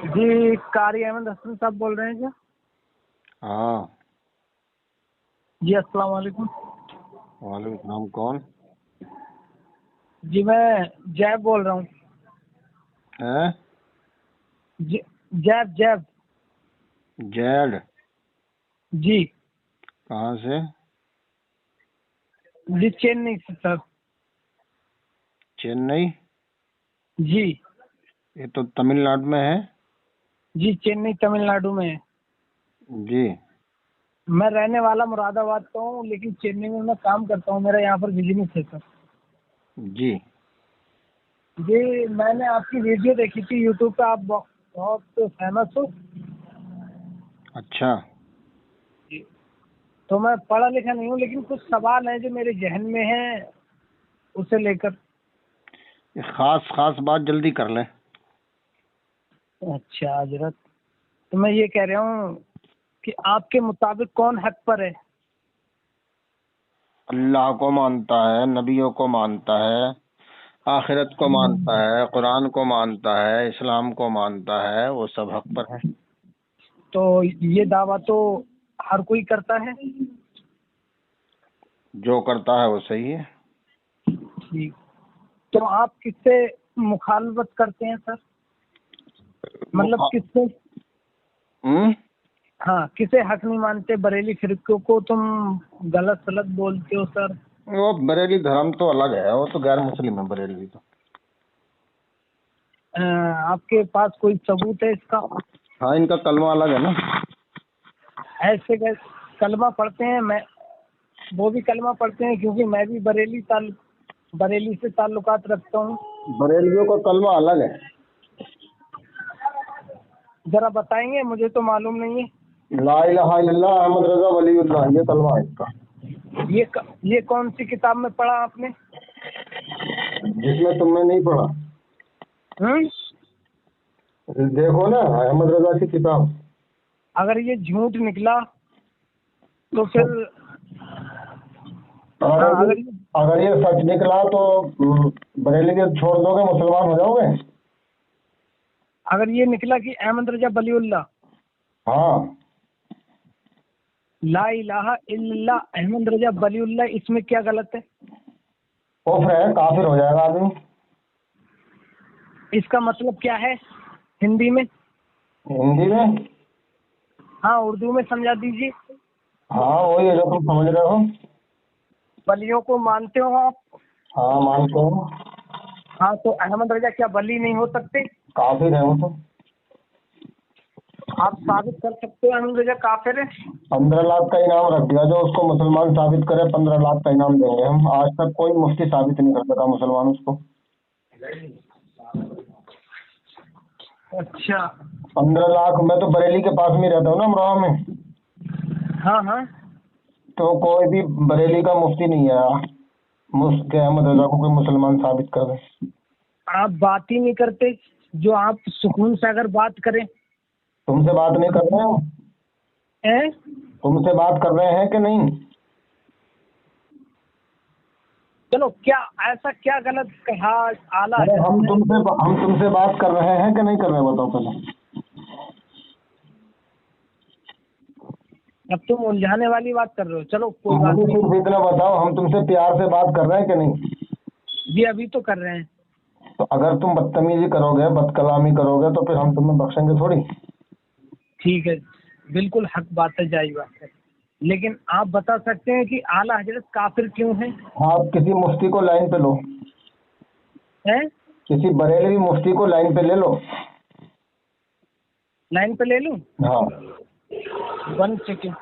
जी, कारी अहमद हसन साहब बोल रहे हैं क्या? हाँ। जी, अस्सलाम वालेकुम। वालेकुम सलाम। कौन जी, मैं जैब बोल रहा हूँ। है? जैब जैब। जैड? जी। कहाँ से? जी, चेन्नई से सर। चेन्नई? जी। ये तो तमिलनाडु में है। जी, चेन्नई तमिलनाडु में है। जी। मैं रहने वाला मुरादाबाद का हूँ, लेकिन चेन्नई में मैं काम करता हूँ। मेरा यहाँ पर बिजनेस है सर। जी। जी, मैंने आपकी वीडियो देखी थी यूट्यूब पे। आप बहुत फेमस हो। अच्छा। जी। तो मैं पढ़ा लिखा नहीं हूँ, लेकिन कुछ सवाल हैं जो मेरे जहन में हैं, उसे लेकर। ये खास खास बात जल्दी कर ले। अच्छा हजरत, तो मैं ये कह रहा हूँ कि आपके मुताबिक कौन हक पर है? अल्लाह को मानता है, नबियों को मानता है, आखिरत को मानता है, कुरान को मानता है, इस्लाम को मानता है, वो सब हक पर है। तो ये दावा तो हर कोई करता है। जो करता है वो सही है। ठीक। तो आप किससे मुखालफत करते हैं सर? मतलब मुखा- किससे? हम्म? हाँ, किसे हक नहीं मानते? बरेली फिरकों को तुम गलत सलत बोलते हो सर। वो बरेली धर्म तो अलग है, वो तो गैर मुस्लिम है बरेली तो। आपके पास कोई सबूत है इसका? हाँ, इनका कलमा अलग है ना। ऐसे कैसे? कलमा पढ़ते हैं। मैं वो भी कलमा पढ़ते हैं, क्योंकि मैं भी बरेली से ताल्लुकात रखता हूँ। बरेलियों का कलमा अलग है। जरा बताएंगे, मुझे तो मालूम नहीं है। ला इलाहा इल्लल्लाह अहमद रजा वलीउल्लाह, ये कलमा है इसका। ये कौन सी किताब में पढ़ा आपने? जिसमें तुमने नहीं पढ़ा। हम्म। देखो ना, अहमद रजा की किताब। अगर ये झूठ निकला तो फिर। अगर हाँ, ये अगर ये सच निकला तो बरेली के छोड़ दोगे, मुसलमान हो जाओगे। अगर ये निकला कि अहमद रजा बलीउल्लाह, हाँ। ला इलाहा इल्लल्लाह अहमद रजा बलीउल्लाह, इसमें क्या गलत है? कुफ्र है, काफिर हो जाएगा आदमी। इसका मतलब क्या है हिंदी में? हिंदी में? हाँ, उर्दू में समझा दीजिए। हाँ, वही है जो तुम समझ रहे हो। बलियों को मानते हो आप? हाँ, मानते हो। हाँ, तो अहमद रजा क्या बली नहीं हो सकते? काफिर है वो तो। आप साबित कर सकते हो अहमद रजा काफिर है? 15 लाख का इनाम रख दिया, जो उसको मुसलमान साबित करे 15 लाख का इनाम देंगे हम। आज तक कोई मुफ्ती साबित नहीं कर सका मुसलमान उसको। अच्छा। 15 लाख। मैं तो बरेली के पास में रहता हूँ ना, अमरोहा में। हाँ हाँ। तो कोई भी बरेली का मुफ्ती नहीं आया मुफ्ती अहमद रजा को कोई मुसलमान साबित कर दे। आप बात ही नहीं करते। जो आप सुकून से अगर बात करें। तुमसे बात नहीं कर रहे हैं? हैं? तुमसे बात कर रहे हैं कि नहीं? चलो, क्या ऐसा क्या गलत कहा आला अरे हजरत ने? हम तुमसे बात कर रहे हैं कि नहीं कर रहे, बताओ पहले। अब तुम उलझाने वाली बात कर रहे हो। चलो, कोई बात मुझे नहीं। सिर्फ इतना बताओ, हम तुमसे प्यार से बात कर रहे हैं कि नहीं? जी, अभी तो कर रहे हैं। तो अगर तुम बदतमीजी करोगे, बदकलामी करोगे, तो फिर हम तुम्हें बख्शेंगे थोड़ी। ठीक है, बिल्कुल हक बात है, जायज बात है। लेकिन आप बता सकते हैं कि आला हजरत काफिर क्यों है? आप किसी मुफ्ती को लाइन पे लो। हैं? किसी बरेलवी मुफ्ती को लाइन पे ले लो। लाइन पे ले लूं? हाँ। 1 सेकेंड।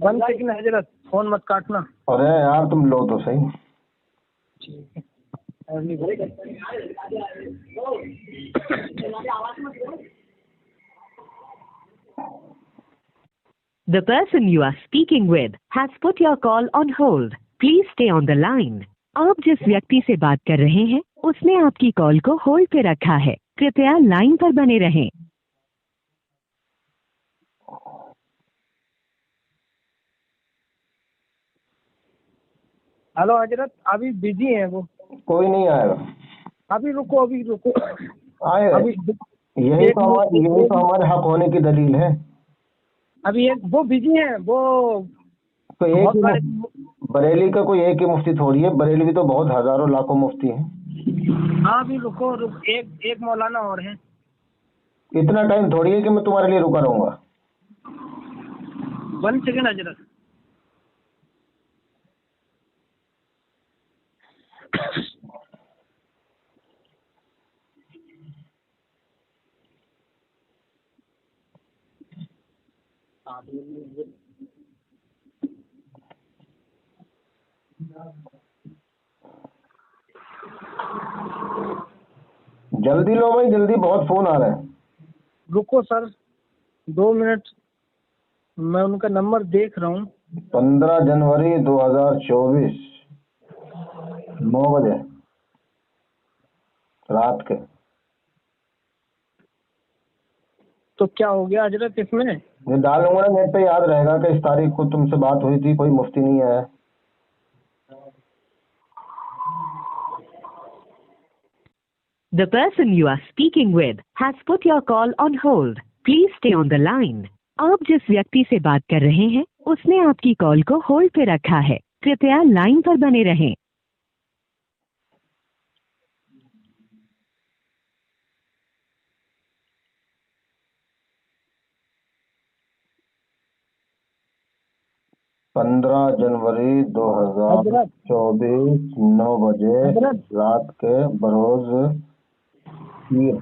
1 सेकेंड हजरत, फोन मत काटना। अरे यार, तुम लो तो सही। ठीक है। The person you are speaking with has put your call on hold. Please stay on the line. आप जिस व्यक्ति से बात कर रहे हैं उसने आपकी कॉल को होल्ड पे रखा है। कृपया लाइन पर बने रहें। हेलो हजरत, अभी बिजी है वो। कोई नहीं आएगा। अभी रुको आए, अभी यही तो हमारे हक होने की दलील है। अभी एक वो बिजी है, वो तो एक बहुत ही बड़े। बरेली का कोई एक ही मुफ्ती थोड़ी है, बरेली भी तो बहुत हजारों लाखों मुफ्ती हैं। हाँ अभी रुको एक मौलाना और है। इतना टाइम थोड़ी है कि मैं तुम्हारे लिए रुका रहूंगा। 1 सेकेंड हजरत। जल्दी लो भाई जल्दी, बहुत फोन आ रहे हैं। रुको सर 2 मिनट, मैं उनका नंबर देख रहा हूँ। 15 जनवरी 2024 9 बजे रात के। तो क्या हो गया हजरत इसमें? ये डालूंगा ना नेट पे, याद रहेगा कि इस तारीख को तुमसे बात हुई थी, कोई मुफ्ती नहीं आया। The person you are speaking with has put your call on hold. Please stay on the line. आप जिस व्यक्ति से बात कर रहे हैं उसने आपकी कॉल को होल्ड पे रखा है, कृपया लाइन पर बने रहें। पंद्रह जनवरी 2024 9 बजे हजरत रात के बरोज पीर।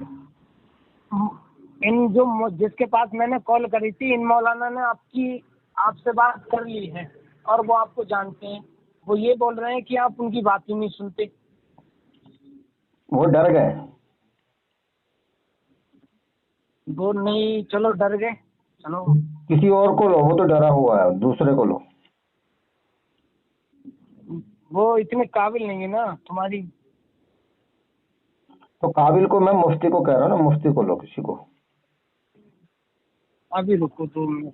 इन जो जिसके पास मैंने कॉल करी थी, इन मौलाना ने आपसे बात कर ली है और वो आपको जानते हैं। वो ये बोल रहे हैं कि आप उनकी बात ही नहीं सुनते। वो डर गए। वो नहीं, चलो डर गए, चलो किसी और को लो, वो तो डरा हुआ है, दूसरे को लो। वो इतने काबिल नहीं है ना तुम्हारी। तो काबिल को मैं मुफ्ती को कह रहा हूँ ना, मुफ्ती को लो किसी को। अभी रुको 2 minute.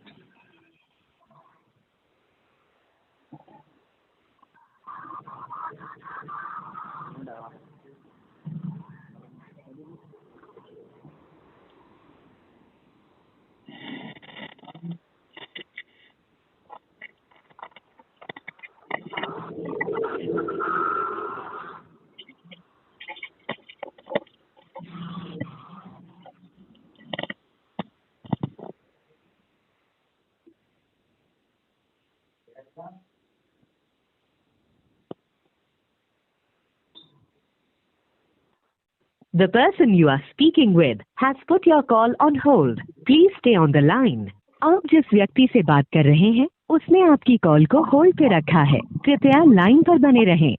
The person you are speaking with has put your call on hold. Please stay on the line. आप जिस व्यक्ति से बात कर रहे हैं उसने आपकी कॉल को होल्ड पे रखा है, कृपया लाइन पर बने रहें।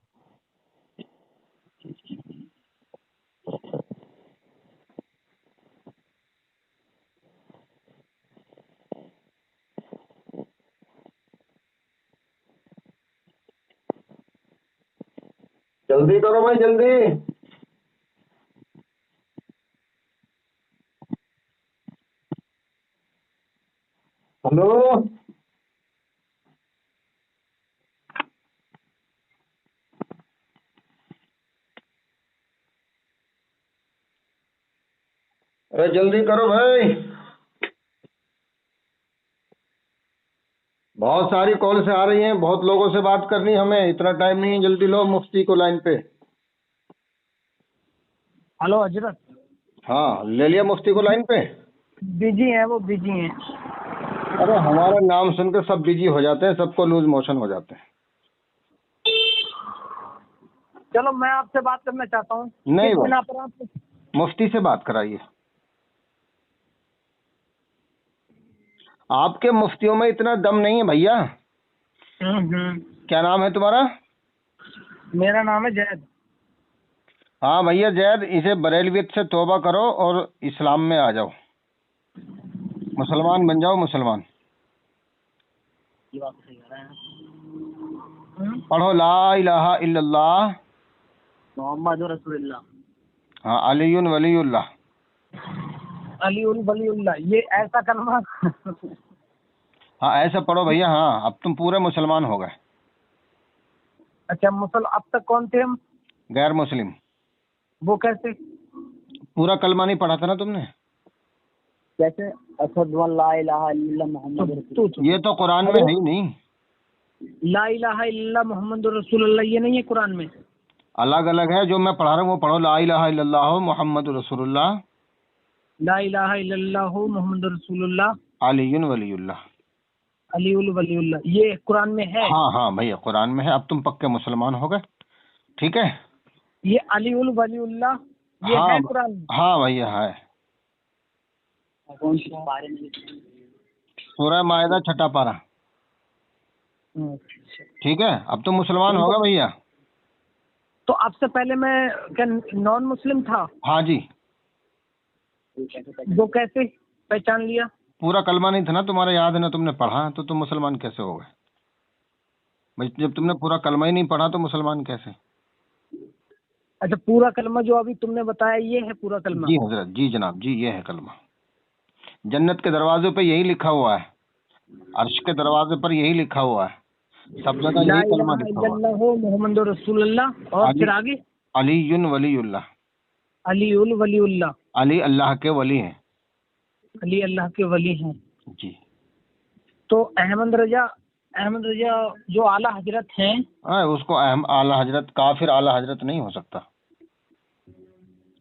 जल्दी करो भाई जल्दी। हेलो, अरे जल्दी करो भाई, बहुत सारी कॉल से आ रही हैं, बहुत लोगों से बात करनी हमें, इतना टाइम नहीं है, जल्दी लो मुफ्ती को लाइन पे। हेलो हजरत। हाँ ले लिया मुफ्ती को लाइन पे। बिजी है, वो बिजी हैं। अरे हमारा नाम सुनकर सब बिजी हो जाते हैं, सबको लूज मोशन हो जाते हैं। चलो मैं आपसे बात करना चाहता हूँ। नहीं किस भाई, बिना पर आप? मुफ्ती से बात कराइए। आपके मुफ्तियों में इतना दम नहीं है भैया। क्या नाम है तुम्हारा? मेरा नाम है जैद। हाँ भैया जैद, इसे बरेलवियत से तौबा करो और इस्लाम में आ जाओ, मुसलमान बन जाओ मुसलमान। ये बात सही कह रहे हैं। पढ़ो ला इलाहा इल्लल्लाह मोहम्मद रसूलुल्लाह। हाँ अलीयुन वलीयुल्लाह। अलीउल वलीउल्लाह, ये ऐसा कलमा। हाँ ऐसा पढ़ो भैया। हाँ अब तुम पूरे मुसलमान हो गए। अच्छा अब तक कौन थे हम? गैर मुस्लिम। वो कैसे? पूरा कलमा नहीं पढ़ा था ना तुमने? कैसे? अशहदु अन ला इलाहा इल्लल्लाह मुहम्मद रसूलुल्लाह। ये तो कुरान में है ही नहीं। ला इलाहा इल्लल्लाह मुहम्मद रसूलुल्लाह ये नहीं है कुरान में। अलग अलग है, जो मैं पढ़ा रहा हूँ वो पढ़ो, ला इलाहा इल्लल्लाह मुहम्मद रसूलुल्लाह ला इलाहा इल्लल्लाह मुहम्मद रसूलुल्लाह अलीयुन वलीयुल्लाह। अलीउल वलीउल्लाह ये कुरान में है। हाँ हाँ भैया, कुरान में है। अब तुम पक्के मुसलमान हो गए, ठीक है। ये अलीउल वलीउल्लाह ये हाँ है कुरान में। हाँ भैया है। कौन सी बारे में? सूरह मायदा 6 पारा, अच्छा। ठीक है। अब तुम मुसलमान हो गए भैया। तो आपसे पहले मैं क्या नॉन मुस्लिम था? हाँ जी। वो कैसे पहचान लिया? पूरा कलमा नहीं था ना तुम्हारा, याद है ना, तुमने पढ़ा, तो तुम मुसलमान कैसे हो गए भाई? जब तुमने पूरा कलमा ही नहीं पढ़ा तो मुसलमान कैसे? अच्छा, पूरा कलमा जो अभी तुमने बताया ये है पूरा कलमा? जी हजरत, जी जनाब, जी ये है कलमा। जन्नत के दरवाजे पे यही लिखा हुआ है, अर्श के दरवाजे पर यही लिखा हुआ है, सब जगह ला यही कलमा इलाहा लिखा हुआ है। इल्लल्लाह मुहम्मद रसूलुल्लाह और फिर आगे अलीयुन वलीयुल्लाह। अलीउल वलीउल्लाह। अली अल्लाह के वली हैं। अली अल्लाह के वली हैं। जी। तो अहमद रजा जो आला हजरत हैं। उसको आला हजरत, काफिर आला हजरत नहीं हो सकता।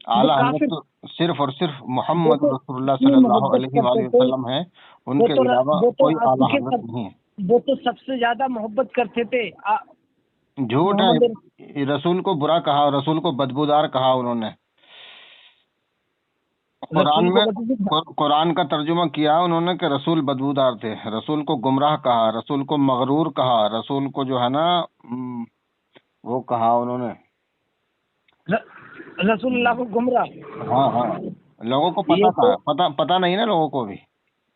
वो आला हजरत काफिर तो सिर्फ और सिर्फ वो मोहम्मद तो रसूलुल्लाह इतनी सल्लल्लाहु मोहब्बत अलैहि करते थे। वसल्लम है, उनके अलावा वो तो कोई आला आपके हजरत नहीं है। वो तो सबसे ज्यादा मोहब्बत करते थे झूठ मोहम्मद। है। रसूल को बुरा कहा, रसूल को बदबूदार कहा उन्होंने। कुरान रसूल को में बदबू कुरान का तर्जुमा किया उन्होंने कि रसूल बदबूदार थे, रसूल को गुमराह कहा, रसूल को मगरूर कहा, रसूल को जो है ना वो कहा उन्होंने। रसूलुल्लाह को गुमराह। हाँ हाँ, लोगों को ये पता तो था, पता नहीं ना लोगों को भी।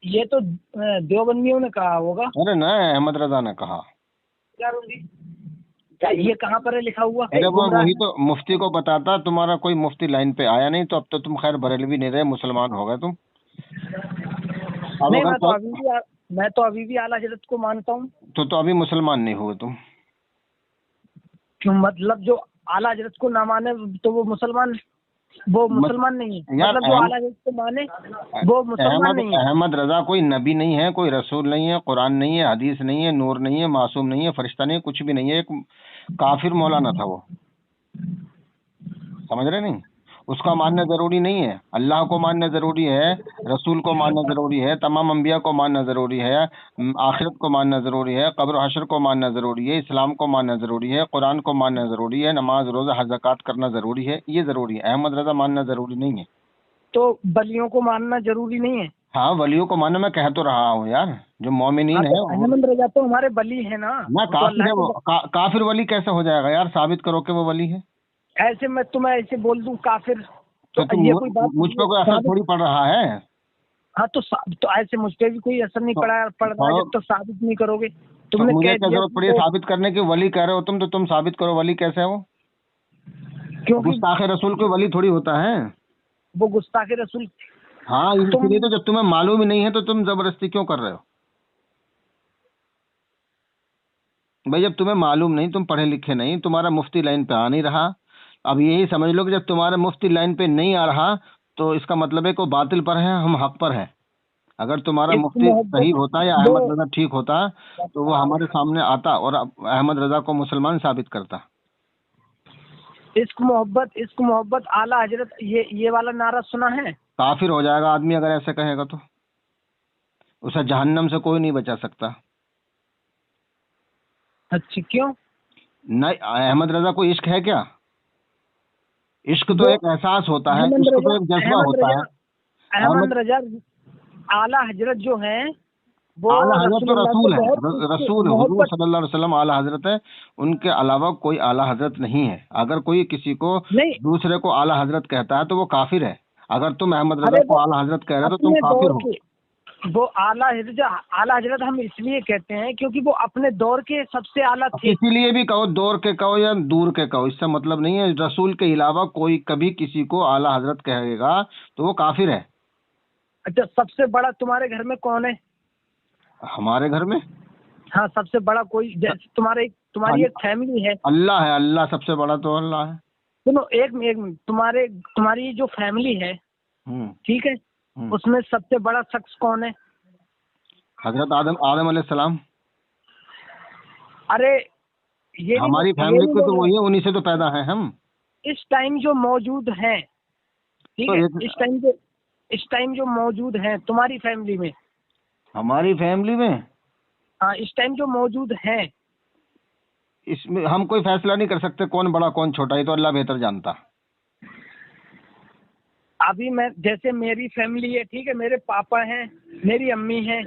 ये तो देवबंदियों ने कहा होगा। अरे न, अहमद रजा ने कहा। ये कहाँ पर है लिखा हुआ? अरे वो गुमराह वही है। तो मुफ्ती को बताता, तुम्हारा कोई मुफ्ती लाइन पे आया नहीं, तो अब तो तुम खैर बरेलवी नहीं रहे, मुसलमान हो गए तुम। अब नहीं, अगर मैं तो अभी भी आला हजरत को मानता हूँ। तो अभी मुसलमान नहीं हुए तुम। क्यों? मतलब जो आला हजरत को ना माने तो वो मुसलमान नहीं है। यार मतलब जो आला हजरत को माने वो मुसलमान नहीं है। अहमद रजा कोई नबी नहीं है, कोई रसूल नहीं है, कुरान नहीं है, हदीस नहीं है, नूर नहीं है, मासूम नहीं है, फरिश्ता नहीं है, कुछ भी नहीं है। एक काफिर मौलाना था वो, समझ रहे नहीं? उसका मानना जरूरी नहीं है, अल्लाह को मानना जरूरी है, रसूल को मानना जरूरी है, तमाम अंबिया को मानना जरूरी है, आखिरत को मानना जरूरी है, कब्र हशर को मानना जरूरी है, इस्लाम को मानना जरूरी है, कुरान को मानना जरूरी है, नमाज रोजा हज ज़कात करना जरूरी है, ये जरूरी है। अहमद रजा मानना जरूरी नहीं है। तो बलियों को मानना जरूरी नहीं है? हाँ, वलियों को मानना मैं कह तो रहा हूँ यार, जो मोमिनीन है। तो अहमद रजा तो हमारे बली है ना। ना तो काफिर है अल्लाह वो, के काफिर वली कैसे हो जाएगा यार? साबित करो कि वो वली है। ऐसे मैं तुम्हें ऐसे बोल दूं काफिर तो तुम ये कोई बात मुझ पर कोई असर थोड़ी पड़ रहा है। हाँ तो ऐसे मुझ पर भी कोई असर नहीं पड़ रहा जब तक साबित नहीं करोगे। तो तुमने मुझे कह क्या दिया जरूरत पड़ी है साबित करने की? वली कह रहे हो तुम, तो तुम साबित करो वली कैसे है वो। क्योंकि गुस्ताखे रसूल कोई वली थोड़ी होता है। वो गुस्ताखे रसूल। हाँ, इसलिए तो जब तुम्हें मालूम ही नहीं है तो तुम जबरदस्ती क्यों कर रहे हो भाई? जब तुम्हें मालूम नहीं, तुम पढ़े लिखे नहीं, तुम्हारा मुफ्ती लाइन पे आ नहीं रहा, अब यही समझ लो कि जब तुम्हारा मुफ्ती लाइन पे नहीं आ रहा तो इसका मतलब है कि वो बातिल पर है, हम हक पर है। अगर तुम्हारा मुफ्ती सही होता या अहमद रजा ठीक होता तो वो हमारे सामने आता और अहमद रजा को मुसलमान साबित करता। इश्क मोहब्बत आला हजरत ये वाला नारा सुना है? काफिर हो जाएगा आदमी अगर ऐसे कहेगा तो, उसे जहन्नम से कोई नहीं बचा सकता। अच्छा, क्यों? नहीं, अहमद रजा को इश्क है क्या? इश्क तो एक एहसास होता है, इश्क तो एक जज्बा होता है। अहमद रजा आला हजरत जो है वो आला हजरत तो रसूल है, रसूल हुजूर मोहब्बत सल्लल्लाहु अलैहि वसल्लम आला हजरत है, उनके अलावा कोई आला हजरत नहीं है। अगर कोई किसी को नहीं। दूसरे को आला हजरत कहता है तो वो काफिर है। अगर तुम अहमद रजा को आला हजरत कह रहे हो तो तुम काफिर हो। वो आला हजरत हम इसलिए कहते हैं क्योंकि वो अपने दौर के सबसे आला थे। इसीलिए भी कहो, दौर के कहो या दूर के कहो, इससे मतलब नहीं है। रसूल के अलावा कोई कभी किसी को आला हजरत कहेगा तो वो काफिर है। अच्छा, सबसे बड़ा तुम्हारे घर में कौन है? हमारे घर में? हाँ, सबसे बड़ा कोई जैसे तुम्हारी एक फैमिली है। अल्लाह है, अल्लाह सबसे बड़ा तो अल्लाह है। सुनो, एक मिनट, तुम्हारी जो फैमिली है, ठीक है, उसमें सबसे बड़ा शख्स कौन है? हजरत आदम अलैहिस्सलाम। अरे ये हमारी नहीं फैमिली को तो बोल वही है, रहा। उन्हीं से तो पैदा है हम। इस टाइम जो मौजूद हैं, ठीक तो है, एक इस टाइम जो मौजूद हैं तुम्हारी फैमिली में, हमारी फैमिली में हाँ, इस टाइम जो मौजूद हैं, इसमें हम कोई फैसला नहीं कर सकते कौन बड़ा कौन छोटा, ये तो अल्लाह बेहतर जानता। अभी मैं, जैसे मेरी फैमिली है, ठीक है, मेरे पापा हैं, मेरी अम्मी हैं,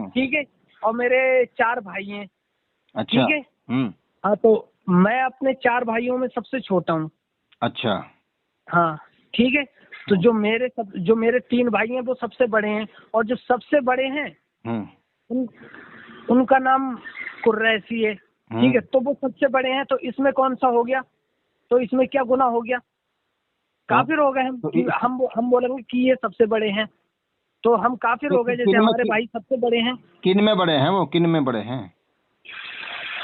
ठीक है, और मेरे 4 भाई हैं, अच्छा। ठीक है। हाँ, तो मैं अपने 4 भाइयों में सबसे छोटा हूँ। अच्छा। हाँ, ठीक है। तो जो मेरे 3 भाई हैं वो सबसे बड़े हैं, और जो सबसे बड़े हैं उनका नाम कुरैशी है, ठीक है। तो वो सबसे बड़े हैं, तो इसमें कौन सा हो गया? तो इसमें क्या गुनाह हो गया? काफिर हो गए हम। हम बोलेंगे कि ये सबसे बड़े हैं, तो हम काफिर हो गए। जैसे हमारे भाई सबसे बड़े हैं। किन में बड़े हैं वो? किन में बड़े हैं?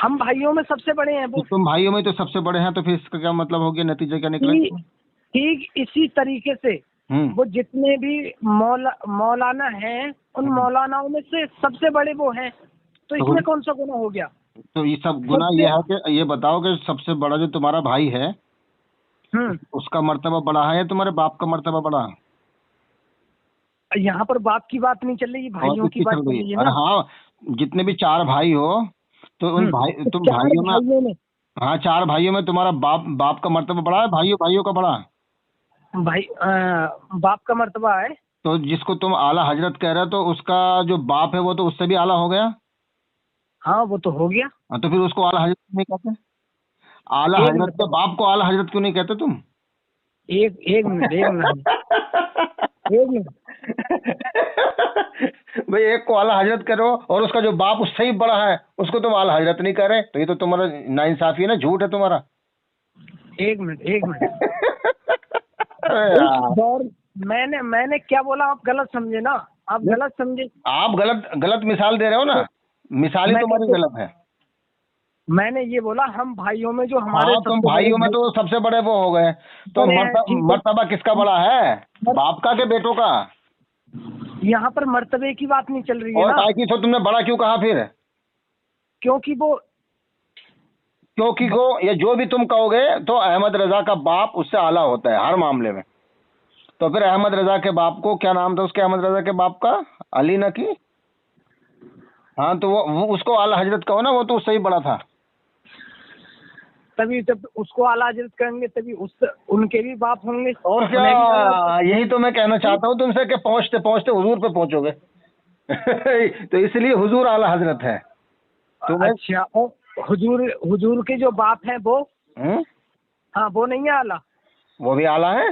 हम भाइयों में सबसे बड़े हैं वो। तो तुम भाइयों में तो सबसे बड़े हैं, तो फिर इसका क्या मतलब हो गया? नतीजा क्या निकला? ठीक इसी तरीके से वो जितने भी मौलाना हैं, उन मौलानाओं में से सबसे बड़े वो हैं। तो इसमें कौन सा गुनाह हो गया? तो ये सब गुनाह ये है कि ये बताओ कि सबसे बड़ा जो तुम्हारा भाई है उसका मर्तबा बड़ा है या तुम्हारे बाप का मर्तबा बड़ा है? यहाँ पर बाप की बात नहीं चल रही, भाइयों की बात चल रही है ना। हाँ, जितने भी 4 भाई हो तो उन तुम भाइयों में, हाँ, 4 भाइयों में तुम्हारा बाप का मर्तबा बड़ा है, भाइयों का बड़ा है? भाई बाप का मर्तबा है। तो जिसको तुम आला हजरत कह रहे हो, तो उसका जो बाप है वो तो उससे भी आला हो गया। हाँ, वो तो हो गया। तो फिर उसको आला हजरत नहीं कहते? आला हजरत के बाप को आला हजरत क्यों नहीं कहते तुम? एक मिनट भाई, एक को आला हजरत करो और उसका जो बाप उससे ही बड़ा है उसको तुम आला हजरत नहीं कर रहे, तो ये तो तुम्हारा नाइंसाफी है ना, झूठ है तुम्हारा। एक मिनट और मैंने क्या बोला? आप गलत समझे ना, आप गलत समझे। आप गलत मिसाल दे रहे हो ना, मिसाल ही तुम्हारी गलत है। मैंने ये बोला हम भाइयों में जो हमारे तुम भाइयों में तो सबसे बड़े वो हो गए, तो मर्तबा किसका बड़ा है? बाप का के बेटों का? यहाँ पर मर्तबे की बात नहीं चल रही है और ना। ताकि तो तुमने बड़ा क्यों कहा फिर? क्योंकि को ये जो भी तुम कहोगे तो अहमद रजा का बाप उससे आला होता है हर मामले में। तो फिर अहमद रजा के बाप को क्या नाम था उसके? अहमद रजा के बाप का अली ना की? हाँ, तो वो उसको आला हजरत कहो ना, वो तो उससे ही बड़ा था। तभी जब उसको आला हजरत करेंगे तभी उनके भी बाप होंगे। और क्या, यही तो मैं कहना चाहता हूँ तुमसे कि पहुँचते पहुँचते हुजूर पे पहुँचोगे। तो इसलिए हुजूर आला हजरत है। अच्छा, और हुजूर के जो बाप हैं वो हाँ, वो नहीं है आला? वो भी आला है।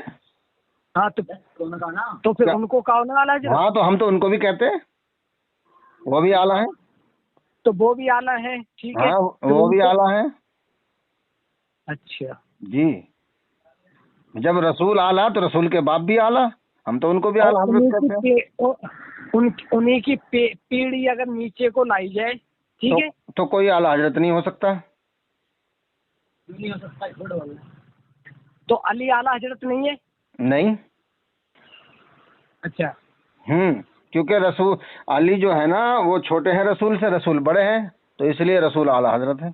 हाँ, तो फिर उनको कहो ना आला हजरत। हाँ, तो हम तो उनको भी कहते हैं, वो भी आला है। तो वो भी आला है, ठीक है। वो भी आला है। अच्छा जी, जब रसूल आला तो रसूल के बाप भी आला, हम तो उनको भी आला हजरत कहते हैं। उन्हीं की पीढ़ी अगर नीचे को लाई जाए, ठीक है, तो कोई आला हजरत नहीं हो सकता। तो अली आला हजरत नहीं है? नहीं। अच्छा। क्योंकि रसूल अली जो है ना वो छोटे हैं रसूल से, रसूल बड़े हैं, तो इसलिए रसूल आला हजरत है।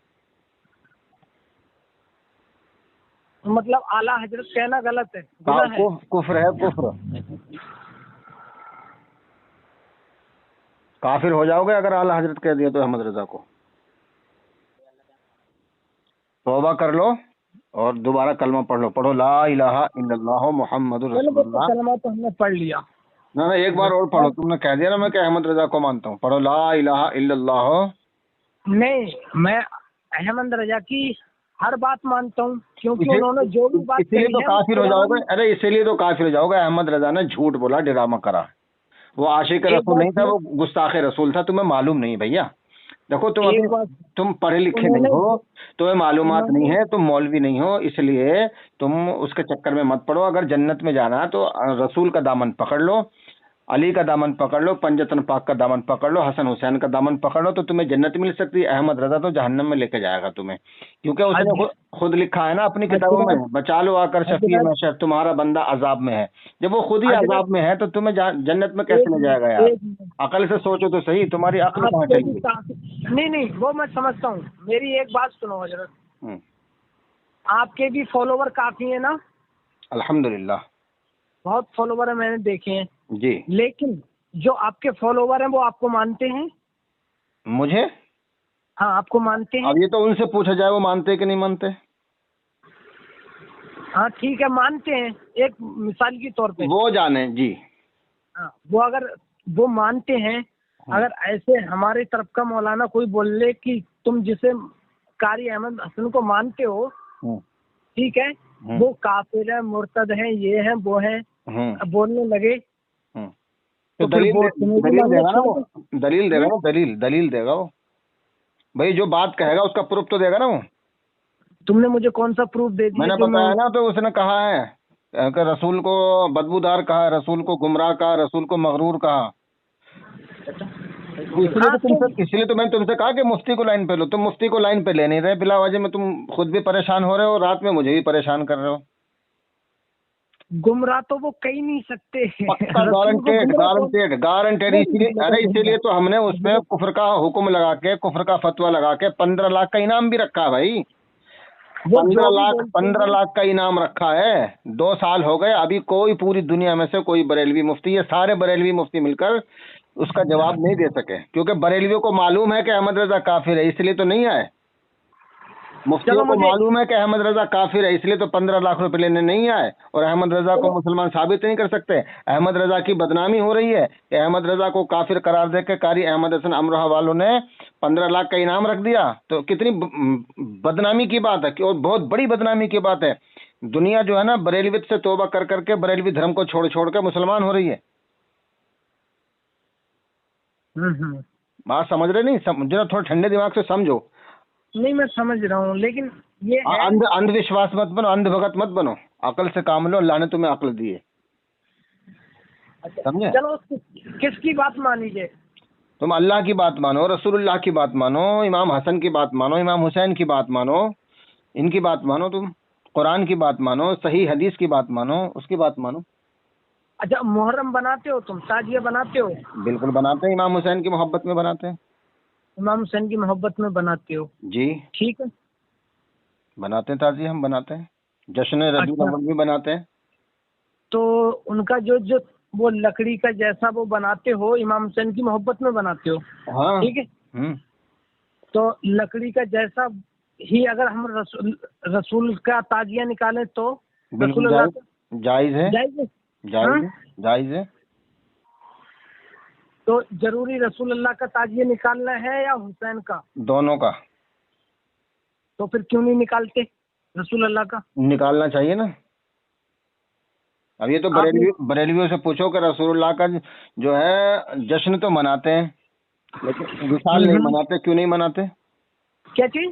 मतलब आला हजरत कहना गलत है, कुफ्र है, कुफ्र। काफिर हो जाओगे अगर आला हजरत कह दिया तो अहमद रजा को। तौबा कर लो और दोबारा कलमा पढ़ो ला इलाहा इल्लल्लाह मुहम्मदुर रसूलुल्लाह। कलमा तो हमने पढ़ लिया ना, एक बार और पढ़ो। तुमने कह दिया ना मैं अहमद रजा को मानता हूँ। पढ़ो ला इलाहा इल्लल्लाह। नहीं, मैं अहमद रजा की हर बात मानता हूँ, क्योंकि उन्होंने जो भी बात इसीलिए तो काफिर हो जाओगे। अरे इसीलिए तो काफिर हो जाओगे। अहमद रजा ने झूठ बोला, ड्रामा करा। वो आशिक रसूल नहीं था, वो गुस्ताखे रसूल था। तुम्हें मालूम नहीं भैया। देखो तुम पढ़े लिखे नहीं हो, तुम्हें मालूमात नहीं है, तुम मौलवी नहीं हो, इसलिए तुम उसके चक्कर में मत पड़ो। अगर जन्नत में जाना है तो रसूल का दामन पकड़ लो, अली का दामन पकड़ लो, पंजतन पाक का दामन पकड़ लो, हसन हुसैन का दामन पकड़ लो, तो तुम्हें जन्नत मिल सकती है। अहमद रजा तो जहन्नम में लेके जाएगा तुम्हें, क्योंकि उसने खुद लिखा है ना अपनी किताबों में, बचा लो आकर शफी महशर, तुम्हारा बंदा अजाब में है। जब वो खुद ही अजाब में है तो तुम्हें जन्नत में कैसे ले जाएगा यार? अकल से सोचो तो सही, तुम्हारी अकल कहाँ चली? नहीं, वो मैं समझता हूँ, मेरी एक बात सुनो हजरत, आपके भी फॉलोवर काफी है ना? अल्हम्दुलिल्लाह, बहुत फॉलोवर है, मैंने देखे हैं जी। लेकिन जो आपके फॉलोवर हैं वो आपको मानते हैं? मुझे? हाँ, आपको मानते हैं। अब ये तो उनसे पूछा जाए वो मानते कि नहीं मानते। हाँ ठीक है, मानते हैं, एक मिसाल के तौर पे वो जाने जी। हाँ, वो अगर वो मानते हैं, अगर ऐसे हमारे तरफ का मौलाना कोई बोल ले कि तुम जिसे कारी अहमद हसन को मानते हो, ठीक है, वो काफिर है, मुर्तद है, ये है वो है, बोलने लगे तो दलील देगा ना वो, दलील देगा ना, दलील देगा वो भाई, जो बात कहेगा उसका प्रूफ तो देगा ना वो। तुमने मुझे कौन सा प्रूफ दे दिया? मैंने बताया ना, तो उसने कहा है कि रसूल को बदबूदार कहा, रसूल को गुमराह कहा, रसूल को मगरूर कहा। इसलिए तो मैंने तुमसे कहा कि मुफ्ती को लाइन पे लो। तुम मुफ्ती को लाइन पे ले नहीं रहे, बिला वजह में तुम खुद भी परेशान हो रहे हो, रात में मुझे भी परेशान कर रहे हो। गुमराह तो वो कह नहीं सकते, पक्का गारंटेड। इसीलिए तो हमने उसमें कुफर का हुक्म लगा के, कुफर का फतवा लगा के 15 लाख का इनाम भी रखा भाई। 15 लाख का इनाम रखा है। 2 साल हो गए, अभी कोई पूरी दुनिया में से कोई बरेलवी मुफ्ती, ये सारे बरेलवी मुफ्ती मिलकर उसका जवाब नहीं दे सके, क्योंकि बरेलवियों को मालूम है कि अहमद रजा काफिर है, इसलिए तो नहीं आए। मुफ्तियों को मालूम है कि अहमद रजा काफिर है, इसलिए तो 15 लाख रुपए लेने नहीं आए, और अहमद रजा को मुसलमान साबित नहीं कर सकते। अहमद रजा की बदनामी हो रही है कि अहमद रजा को काफिर करार देकर कारी अहमद हसन अमरोहा वालों ने 15 लाख का इनाम रख दिया। तो कितनी बदनामी की बात है, और बहुत बड़ी बदनामी की बात है। दुनिया जो है ना, बरेलवियत से तौबा कर करके बरेलवी धर्म को छोड़ छोड़ के मुसलमान हो रही है। बात समझ रहे नहीं? जरा थोड़ा ठंडे दिमाग से समझो। नहीं, मैं समझ रहा हूँ, लेकिन ये अंधविश्वास मत बनो, अंधभगत मत बनो, अकल से काम लो, अल्लाह ने तुम्हें अकल दी है। समझे? चलो, किसकी बात मान लीजिए? तुम अल्लाह की बात मानो, रसूलुल्लाह की बात मानो, इमाम हसन की बात मानो, इमाम हुसैन की बात मानो, इनकी बात मानो, तुम कुरान की बात मानो, सही हदीस की बात मानो, उसकी बात मानो। अच्छा, मुहर्रम बनाते हो तुम? ताजिया बनाते हो? बिल्कुल बनाते हैं, इमाम हुसैन की मोहब्बत में बनाते हैं। इमाम हुसैन की मोहब्बत में बनाते हो जी, ठीक है, बनाते हैं ताजिया, हम बनाते हैं। जश्न रबीउल अव्वल भी बनाते हैं। तो उनका जो जो वो लकड़ी का जैसा वो बनाते हो, इमाम हुसैन की मोहब्बत में बनाते हो? हाँ ठीक है। तो लकड़ी का जैसा ही अगर हम रसूल का ताजिया निकालें तो बिल्कुल जायज है, जायज है। तो जरूरी रसूल अल्लाह का ताजिया निकालना है या हुसैन का? दोनों का। तो फिर क्यों नहीं निकालते रसूल अल्लाह का? निकालना चाहिए ना। अब ये तो बरेलवियों से पूछो कि रसूलुल्लाह का जो है जश्न तो मनाते हैं, लेकिन विसाल नहीं मनाते। क्यों नहीं मनाते? क्या चीज?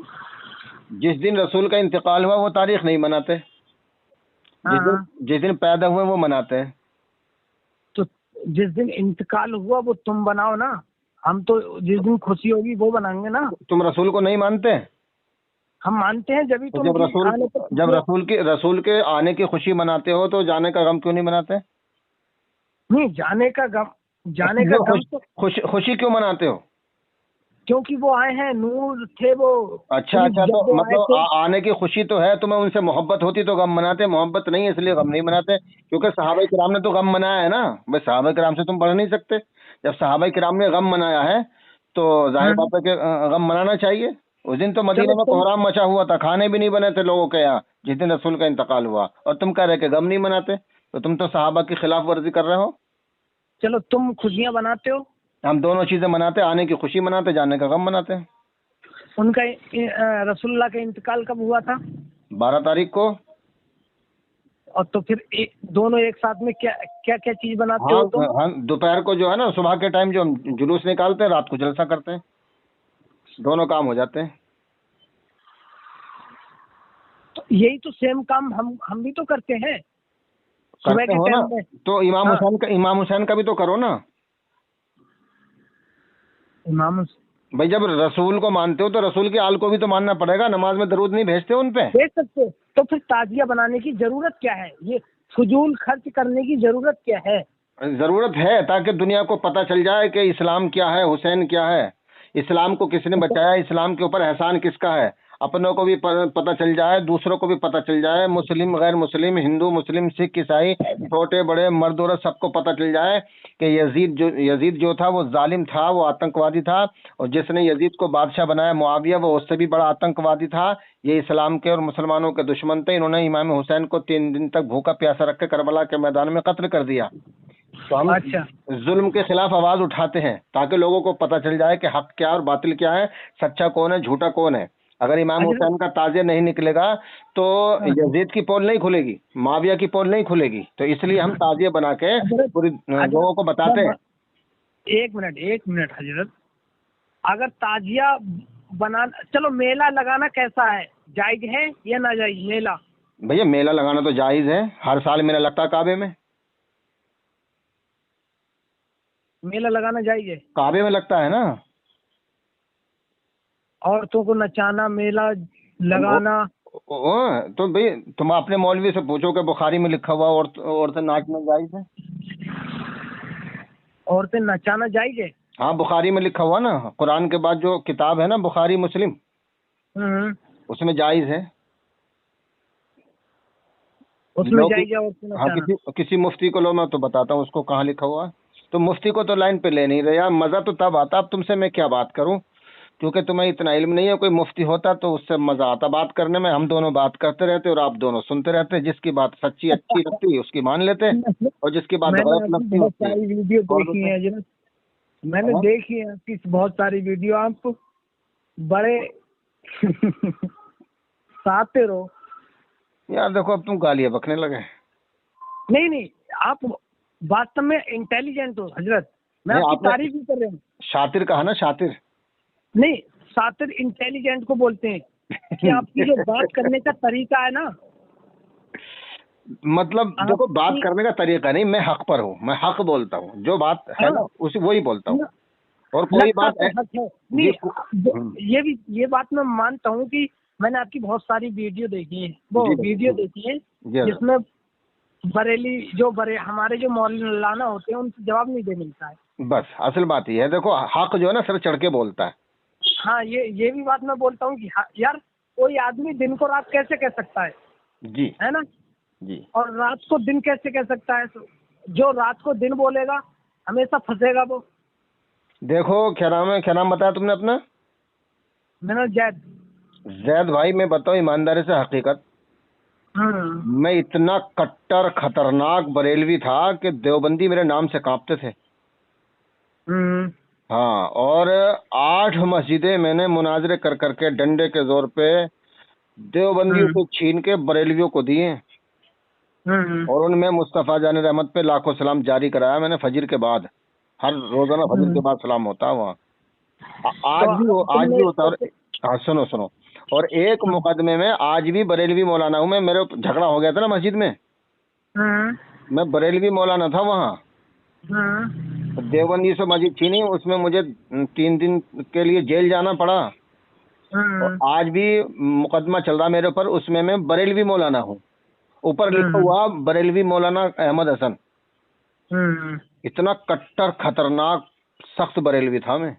जिस दिन रसूल का इंतकाल हुआ वो तारीख नहीं मनाते, जिस दिन पैदा हुए वो मनाते हैं। तो जिस दिन इंतकाल हुआ वो तुम बनाओ ना, हम तो जिस दिन खुशी होगी वो बनाएंगे ना। तुम रसूल को नहीं मानते? हम मानते हैं। तो जब रसूल के आने की खुशी मनाते हो तो जाने का गम क्यों नहीं मनाते? नहीं, जाने का गम तो खुशी क्यों मनाते हो? क्योंकि वो आए हैं, नूर थे वो। अच्छा, तो मतलब आने की खुशी तो है, तुम्हें उनसे मोहब्बत होती तो गम मनाते, मोहब्बत नहीं इसलिए गम नहीं मनाते। क्योंकि सहाबा किराम ने तो गम मनाया है ना भाई, सहाबा किराम से तुम बढ़ नहीं सकते। जब सहाबा किराम ने गम मनाया है तो जाहिर बात है कि गम मनाना चाहिए। उस दिन तो मदीना में कोहराम मचा हुआ था, खाने भी नहीं बने थे लोगों के यहाँ जिस दिन रसूल का इंतकाल हुआ, और तुम कह रहे कि गम नहीं मनाते। तो तुम तो सहाबा की खिलाफ वर्जी कर रहे हो। चलो, तुम खुशियाँ मनाते हो, हम दोनों चीजें मनाते, आने की खुशी मनाते, जाने का गम मनाते हैं। उनका रसूलुल्लाह का इंतकाल कब हुआ था? 12 तारीख को। और तो फिर दोनों एक साथ में क्या क्या क्या चीज बनाते हो तुम? हाँ, दोपहर को जो है ना, सुबह के टाइम जो हम जुलूस निकालते हैं, रात को जलसा करते हैं, दोनों काम हो जाते हैं। तो यही तो सेम काम हम भी तो करते हैं। सुबह करते के हो ना, टाइम में। तो हाँ, इमाम हुसैन का भी तो करो ना। इमाम भाई जब रसूल को मानते हो तो रसूल के आल को भी तो मानना पड़ेगा, नमाज में दरूद नहीं भेजते उन पे? देख सकते हो, तो फिर ताजिया बनाने की जरूरत क्या है? ये फजूल खर्च करने की जरूरत क्या है? जरूरत है ताकि दुनिया को पता चल जाए कि इस्लाम क्या है, हुसैन क्या है, इस्लाम को किसने बचाया, इस्लाम के ऊपर एहसान किसका है, अपनों को भी पता चल जाए, दूसरों को भी पता चल जाए, मुस्लिम गैर मुस्लिम, हिंदू मुस्लिम, सिख ईसाई, छोटे बड़े मर्द औरत सबको पता चल जाए कि यजीद जो था वो जालिम था, वो आतंकवादी था, और जिसने यजीद को बादशाह बनाया मुआविया वो उससे भी बड़ा आतंकवादी था। ये इस्लाम के और मुसलमानों के दुश्मन थे। इन्होंने इमाम हुसैन को 3 दिन तक भूखा प्यासा रख के करबला के मैदान में कत्ल कर दिया। तो हम अच्छा, जुल्म के खिलाफ आवाज उठाते हैं ताकि लोगों को पता चल जाए कि हक क्या और बातिल क्या है, सच्चा कौन है, झूठा कौन है। अगर इमाम अच्छा, हुसैन का ताजिया नहीं निकलेगा तो हाँ, यजीद की पोल नहीं खुलेगी, माविया की पोल नहीं खुलेगी। तो इसलिए हम ताजिया बना के हजरत, पूरी हजरत, लोगों को बताते हैं। एक मिनट, एक मिनट हजरत, अगर ताजिया बना, चलो मेला लगाना कैसा है, जायज है या ना जायज मेला? भैया मेला लगाना तो जायज है, हर साल मेला लगता है काबे में। मेला लगाना जायज है। काबे में लगता है ना। औरतों को नचाना, मेला लगाना, तो भाई तुम अपने मौलवी से पूछो कि बुखारी में लिखा हुआ औरतें नाचना जायज है। औरतें नचाना जायज है? हाँ बुखारी में लिखा हुआ ना, कुरान के बाद जो किताब है ना बुखारी मुस्लिम, उसमें जायज है। उसमें जायज है औरतें हाँ नचाना? किसी मुफ्ती को लो, मैं तो बताता हूँ उसको कहाँ लिखा हुआ है। तो मुफ्ती को तो लाइन पे ले नहीं रहे यार, मजा तो तब आता। अब तुमसे मैं क्या बात करूँ, क्योंकि तुम्हें इतना इल्म नहीं है। कोई मुफ्ती होता तो उससे मजा आता बात करने में। हम दोनों बात करते रहते और आप दोनों सुनते रहते, जिसकी बात सच्ची अच्छी लगती उसकी मान लेते, और जिसकी बात मैंने गलत आपकी लगती बहुत उसकी सारी वीडियो छोड़ देखी देते। है जरा, मैंने हाँ? देखी है आपकी बहुत सारी वीडियो। आप बड़े सातिर हो। यार देखो अब तुम गालियाँ बकने लगे। नहीं नहीं, आप वास्तव में इंटेलिजेंट हो हजरत, मैं नहीं, आपकी आपने तारीफ ही कर रहा हूँ। शातिर कहा ना, शातिर। नहीं, सातिर इंटेलिजेंट को बोलते हैं कि आपकी जो बात करने का तरीका है ना, मतलब देखो बात करने का तरीका नहीं, मैं हक पर हूँ, मैं हक बोलता हूँ, जो बात है ना उसी वही बोलता हूँ। और कोई लगता बात तो हक है। नहीं, जी, ये बात मैं मानता हूँ कि मैंने आपकी बहुत सारी वीडियो देखी है, वो जी, वीडियो देखी है जी, जिसमें बरेली हमारे जो मौलाना होते हैं उनसे जवाब नहीं दे मिलता है। बस असल बात ये है। देखो हक जो है ना सर चढ़ के बोलता है। हाँ, ये भी बात मैं बोलता हूँ कि यार कोई आदमी दिन को रात कैसे कह सकता है जी, है ना, जी, और रात को दिन कैसे कह सकता है? जो रात को दिन बोलेगा हमेशा फंसेगा वो। देखो क्या नाम है, क्या नाम बताया तुमने अपना? मैंने जैद। जैद भाई मैं बताऊँ ईमानदारी से हकीकत, मैं इतना कट्टर खतरनाक बरेलवी था कि देवबंदी मेरे नाम से कांपते थे। हाँ, और 8 मस्जिदें मैंने मुनाजरे कर करके डंडे के जोर पे देवबंदियों को छीन के बरेलवियों को दिए, और उनमें मुस्तफ़ा जान रहमत पे लाखों सलाम जारी कराया मैंने फजर के बाद। हर रोजाना फजर के बाद सलाम होता है वहाँ। आज भी होता है। और हाँ सुनो सुनो, और एक मुकदमे में आज भी बरेलवी मौलाना हूँ मैं। मेरे झगड़ा हो गया था ना मस्जिद में, मैं बरेलवी मौलाना था वहाँ। देवबंदी से मस्जिद छीनी, उसमें मुझे 3 दिन के लिए जेल जाना पड़ा। और आज भी मुकदमा चल रहा मेरे ऊपर, उसमें मैं बरेलवी मौलाना हूँ। ऊपर लिखा हुआ बरेलवी मौलाना अहमद हसन। इतना कट्टर खतरनाक सख्त बरेलवी था मैं।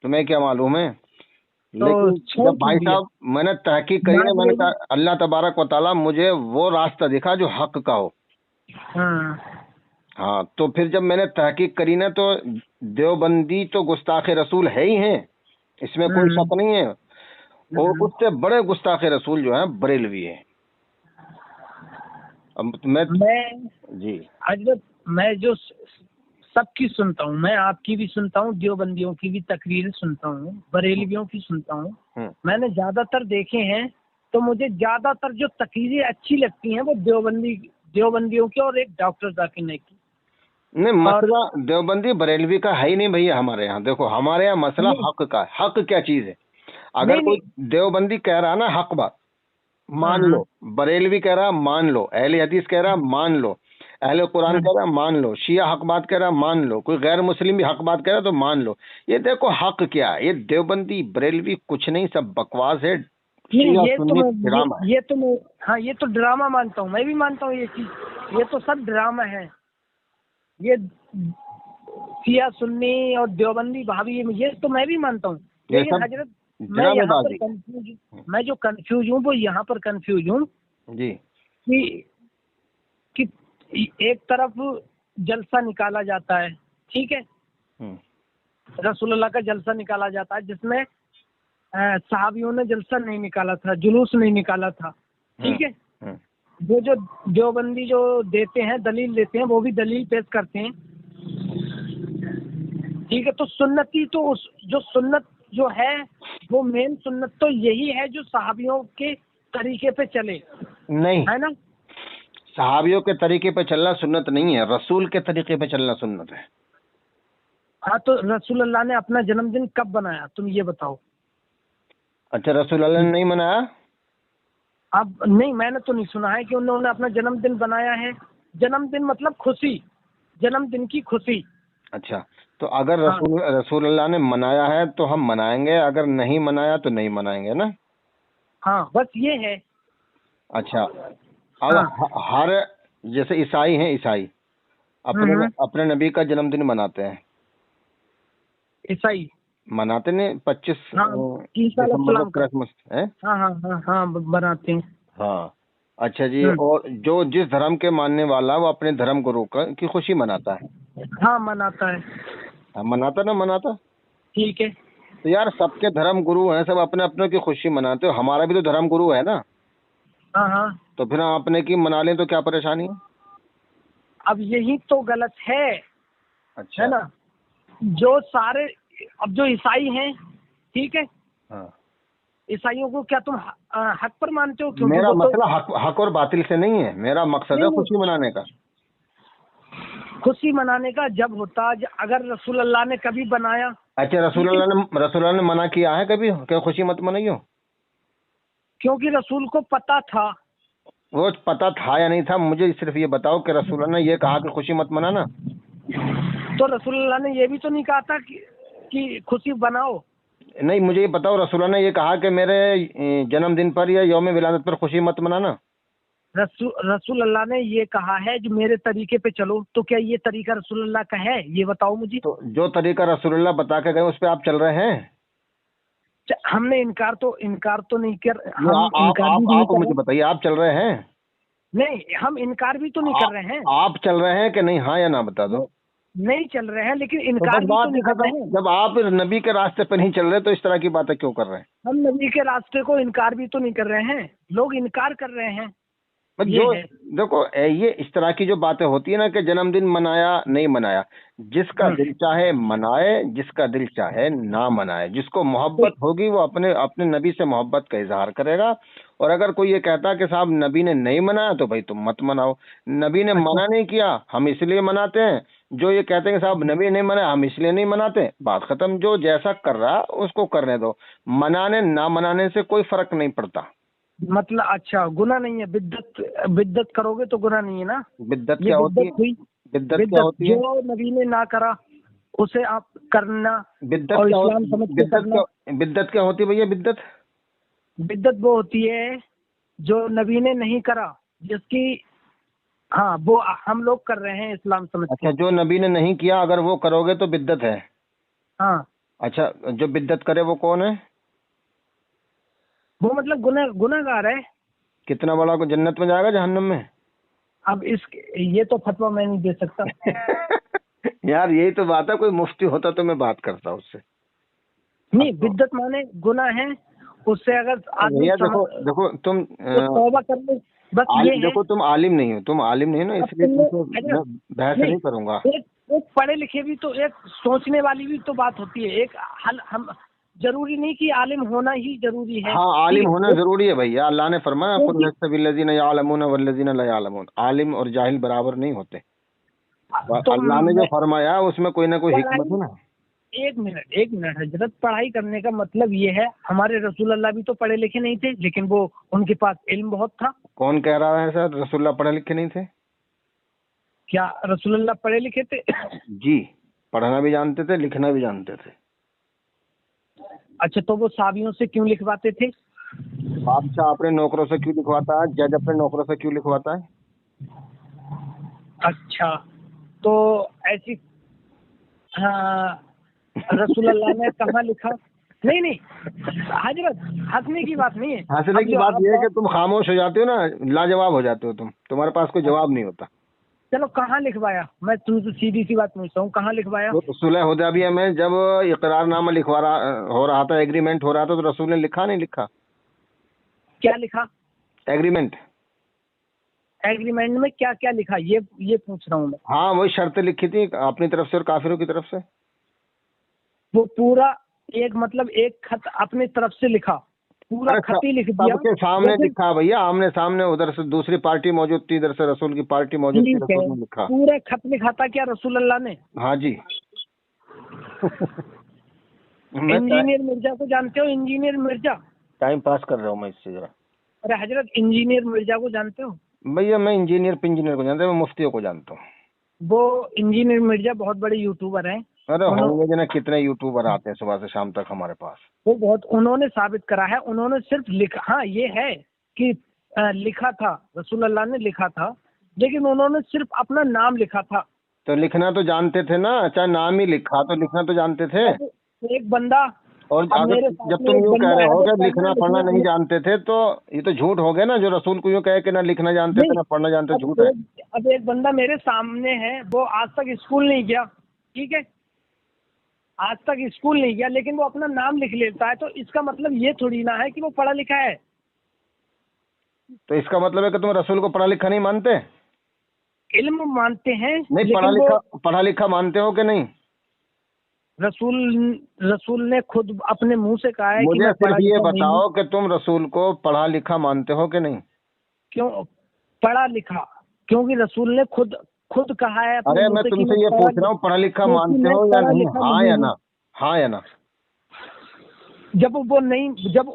तुम्हें क्या मालूम है। लेकिन जब भाई साहब मैंने तहकीक करी ना, मैंने कहा अल्लाह तबारक व तआला मुझे वो रास्ता दिखा जो हक का हो। हाँ, तो फिर जब मैंने तहकीक करी ना तो देवबंदी तो गुस्ताखे रसूल है ही हैं, इसमें कोई शक नहीं है। और उससे बड़े गुस्ताखे रसूल जो है बरेलवी है। अब मैं जी हजरत, मैं जो सबकी सुनता हूँ, मैं आपकी भी सुनता हूँ, देवबंदियों की भी तकरीरें सुनता हूँ, बरेलवियों की सुनता हूँ। मैंने ज्यादातर देखे हैं, तो मुझे ज्यादातर जो तकरीरें अच्छी लगती हैं वो देवबंदियों की और एक डॉक्टर जाकिर नाइक की। नहीं, मसला देवबंदी बरेलवी का है ही नहीं भैया हमारे यहाँ। देखो हमारे यहाँ मसला हक का है। हक क्या चीज है? अगर कोई देवबंदी कह रहा ना हक बात, मान लो, बरेलवी कह रहा मान लो, अहले हदीस कह रहा मान लो, अहले कुरान कह रहा मान लो, शिया हक बात कह रहा मान लो, कोई गैर मुस्लिम भी हक बात कह रहा तो मान लो। ये देखो हक क्या है, ये देवबंदी बरेलवी कुछ नहीं, सब बकवास है, शिया सुन्नी ड्रामा है। ये तो मैं हाँ ये तो ड्रामा मानता हूँ, मैं भी मानता हूँ ये चीज, ये तो सब ड्रामा है। ये शिया सुन्नी और देवबंदी भाभी ये तो मैं भी मानता हूँ, लेकिन हजरत मैं यहाँ पर कंफ्यूज, मैं जो कंफ्यूज हूँ वो यहाँ पर कंफ्यूज हूँ जी कि एक तरफ जलसा निकाला जाता है, ठीक है, रसूलुल्लाह का जलसा निकाला जाता है जिसमें सहाबियों ने जलसा नहीं निकाला था, जुलूस नहीं निकाला था, ठीक है। वो जो देवबंदी जो देते हैं, दलील देते हैं, वो भी दलील पेश करते हैं, ठीक है। तो सुन्नती तो उस जो सुन्नत जो है वो मेन सुन्नत तो यही है जो सहाबियों के तरीके पे चले, नहीं है ना। सहाबियों के तरीके पे चलना सुन्नत नहीं है, रसूल के तरीके पे चलना सुन्नत है। हाँ तो रसूलुल्लाह ने अपना जन्मदिन कब बनाया, तुम ये बताओ। अच्छा, रसूलुल्लाह ने नहीं मनाया? अब नहीं, मैंने तो नहीं सुना है कि उन्होंने अपना जन्मदिन बनाया है। जन्मदिन मतलब खुशी, जन्मदिन की खुशी। अच्छा, तो अगर रसूलुल्लाह ने मनाया है तो हम मनाएंगे, अगर नहीं मनाया तो नहीं मनाएंगे ना। हाँ बस ये है। अच्छा, अब हर जैसे ईसाई हैं, ईसाई अपने नबी का जन्मदिन मनाते हैं, ईसाई मनाते नहीं 25 दिसंबर को क्रिसमस है। हाँ बनाते हैं। हाँ अच्छा जी, और जो जिस धर्म के मानने वाला वो अपने धर्म गुरु की खुशी मनाता है। हाँ मनाता है। हाँ, मनाता ना मनाता, ठीक है। तो यार सबके धर्म गुरु हैं, सब अपने अपने की खुशी मनाते हो, हमारा भी तो धर्म गुरु है ना। हाँ तो फिर हम अपने की मना लें तो क्या परेशानी है? अब यही तो गलत है। अच्छा है ना, जो सारे अब जो ईसाई हैं, ठीक है, हाँ, ईसाइयों को क्या तुम हक पर मानते हो? क्योंकि मेरा वो मसला हक और बातिल से नहीं है, मेरा मकसद है खुशी मनाने का। खुशी मनाने का जब होता, अगर रसूलुल्लाह ने कभी बनाया। अच्छा, रसूलुल्लाह ने मना किया है कभी कि खुशी मत मनाइयो? क्योंकि रसूल को पता था। वो पता था या नहीं था, मुझे सिर्फ ये बताओ कि रसूलुल्लाह ने ये कहा कि खुशी मत मनाना। तो रसूलुल्लाह ने ये भी तो नहीं कहा था कि खुशी बनाओ। नहीं, मुझे ये बताओ, रसूलुल्लाह ने ये कहा कि मेरे जन्मदिन पर या यौम विलादत पर खुशी मत मनाना? रसूलुल्लाह ने ये कहा है जो मेरे तरीके पे चलो, तो क्या ये तरीका रसूलुल्लाह का है, ये बताओ मुझे। तो जो तरीका रसूलुल्लाह बता के गए उस पे आप चल रहे हैं? हमने इनकार तो नहीं कर, आप मुझे बताइए, आप चल रहे हैं? नहीं, हम इनकार भी तो नहीं कर रहे हैं। आप चल रहे हैं कि नहीं, हाँ या ना बता दो। नहीं चल रहे हैं, लेकिन इनकार भी तो नहीं कर रहे हैं। जब आप नबी के रास्ते पर नहीं चल रहे तो इस तरह की बातें क्यों कर रहे हैं? हम नबी के रास्ते को इनकार भी तो नहीं कर रहे हैं, लोग इनकार कर रहे हैं। जो देखो ये इस तरह की जो बातें होती है ना कि जन्मदिन मनाया नहीं मनाया, जिसका दिल चाहे मनाए, जिसका दिल चाहे ना मनाए, जिसको मोहब्बत होगी वो अपने अपने नबी से मोहब्बत का इजहार करेगा। और अगर कोई ये कहता कि साहब नबी ने नहीं मनाया तो भाई तुम मत मनाओ, नबी ने मना नहीं किया हम इसलिए मनाते हैं, जो ये कहते हैं कि साहब नबी नहीं मनाया हम इसलिए नहीं मनाते, बात खत्म। जो जैसा कर रहा उसको करने दो, मनाने ना मनाने से कोई फर्क नहीं पड़ता। मतलब अच्छा, गुनाह नहीं है, बिद्दत करोगे तो गुनाह नहीं है ना। बिद्दत क्या होती है? बिद्दत क्या होती है? जो नबी ने ना करा उसे आप करना। बिद्दत क्या होती? बिद्दत क्या होती है भैया? बिद्दत वो होती है जो नबी ने नहीं करा, जिसकी हाँ वो हम लोग कर रहे हैं इस्लाम समझ के। अच्छा, जो नबी ने नहीं किया अगर वो करोगे तो बिद्दत है? हाँ। अच्छा, जो बिद्दत करे वो कौन है? वो मतलब गुनाहगार है। कितना बड़ा को जन्नत में जाएगा जहन्नम में? अब ये तो फतवा मैं नहीं दे सकता। यार यही तो बात है, कोई मुफ्ती होता तो मैं बात करता उससे। नहीं, बिद्दत माने गुनाह है, उससे अगर आदमी देखो तुम तौबा कर ले, बस ये है। देखो तुम आलिम नहीं हो, ना, इसलिए तुमसे बहस नहीं करूंगा। एक पढ़े लिखे भी तो, एक सोचने वाली भी तो बात होती है। एक हम जरूरी नहीं कि आलिम होना ही जरूरी है। हाँ, आलिम होना जरूरी है भैया, अल्लाह ने फरमाया कुल यस्तविल्लज़ीना यअलमून वल्लज़ीना ला यअलमून, आलिम और जाहिल बराबर नहीं होते। तो अल्लाह ने जो फरमाया उसमें कोई ना कोई हिकमत है ना। एक मिनट हजरत, पढ़ाई करने का मतलब ये है, हमारे रसूल अल्लाह भी तो पढ़े लिखे नहीं थे, लेकिन वो उनके पास इल्म बहुत था। कौन कह रहा है सर रसूलुल्लाह पढ़े लिखे नहीं थे? क्या रसूल अल्लाह पढ़े लिखे थे? जी, पढ़ना भी जानते थे, लिखना भी जानते थे। अच्छा, तो वो साबियों से क्यों लिखवाते थे? बादशाह अपने नौकरों से क्यों लिखवाता है? जज अपने नौकरों से क्यों लिखवाता है? अच्छा, तो ऐसी, हाँ, रसूल अल्लाह ने कहाँ लिखा? नहीं हजरत, हंसने की बात नहीं है। हंसने अब की जो बात आप यह है कि तुम खामोश हो जाते हो ना, लाजवाब हो जाते हो तुम, तुम्हारे पास कोई जवाब नहीं होता। चलो, कहाँ लिखवाया? मैं तुमसे सीधी सी बात पूछता हूँ, कहाँ लिखवाया? तो सुलह हुदैबिया में जब इकरारनामा लिखवा रहा हो रहा था, एग्रीमेंट हो रहा था, तो रसूल ने लिखा नहीं लिखा? क्या लिखा? एग्रीमेंट। एग्रीमेंट में क्या क्या लिखा, ये पूछ रहा हूँ मैं। हाँ, वही शर्तें लिखी थी अपनी तरफ से और काफिरों की तरफ से। वो पूरा एक खत अपनी तरफ से लिखा, पूरा अरे खत ही लिख दिया? सबके सामने जैसे, लिखा भैया, आमने सामने। उधर से दूसरी पार्टी मौजूद थी, इधर से रसूल की पार्टी मौजूद थी, ठीक है, रसूल ने लिखा। पूरा खत लिखा था क्या रसूल अल्लाह ने? हाँ जी। मैं इंजीनियर मिर्जा को जानते हो? इंजीनियर मिर्जा, टाइम पास कर रहा हूँ मैं इससे जरा। अरे हजरत, इंजीनियर मिर्जा को जानते हो? भैया मैं इंजीनियर पिंजीनियर को जानता हूँ, मैं मुफ्तियों को जानता हूँ। वो इंजीनियर मिर्जा बहुत बड़े यूट्यूबर हैं। अरे होंगे जो ना, कितने यूट्यूबर आते हैं सुबह से शाम तक हमारे पास। उन्होंने साबित करा है, उन्होंने सिर्फ लिखा, हाँ ये है कि लिखा था, रसूल अल्लाह ने लिखा था, लेकिन उन्होंने सिर्फ अपना नाम लिखा था। तो लिखना तो जानते थे ना, चाहे नाम ही लिखा तो लिखना तो जानते थे। अब एक बंदा, और अब अगर मेरे जब साथ में तुम एक यूँ कह बंदा रहे है, हो वो कि लिखना पढ़ना नहीं लिखना जानते थे, तो ये तो झूठ हो गया ना। जो रसूल को यूँ कहे कि ना लिखना जानते थे नहीं। ना पढ़ना जानते, अब झूठ है। अब एक बंदा मेरे सामने है, वो आज तक स्कूल नहीं गया, ठीक है, आज तक स्कूल नहीं गया, लेकिन वो अपना नाम लिख लेता है, तो इसका मतलब ये थोड़ी ना है कि वो पढ़ा लिखा है। तो इसका मतलब है कि तुम रसूल को पढ़ा लिखा नहीं मानते? इल्म मानते हैं, नहीं, लेकिन वो पढ़ा लिखा मानते हो कि नहीं? रसूल ने खुद अपने मुंह से कहा है कि मुझे मैं सिर्फ पढ़ा ये लिखा नहीं हूँ। बताओ कि तुम रसूल को पढ़ा लिखा मानते हो कि नहीं? क्यों पढ़ा लिखा? क्योंकि रसूल ने खुद कहा है अपने अरे मुंह मैं से कि तुमसे मैं ये पढ़ा पूछ रहा हूँ, पढ़ा लिखा क्योंकि मानते मैं हो या पढ़ा नहीं? लिखा हाँ नहीं या हूँ। ना? हाँ या ना? जब